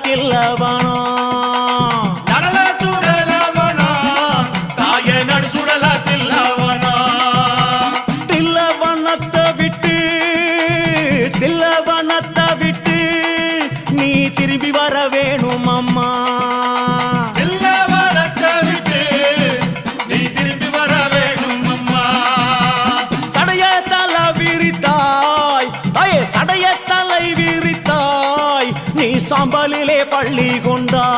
தில்லவனோ நடல சுடலவனா தாய நடு சுடல தில்லவனா தில்லவனத்தை விட்டு நீ திரும்பி வர வேணும் அம்மா தில்லவனத்தை விட்டு நீ திரும்பி வர வேணும் அம்மா சடைய தலை விரித்தாய் தாயே சடைய தலை விரித்தாய் நீ சாம்பலிலே பள்ளி கொண்டாய்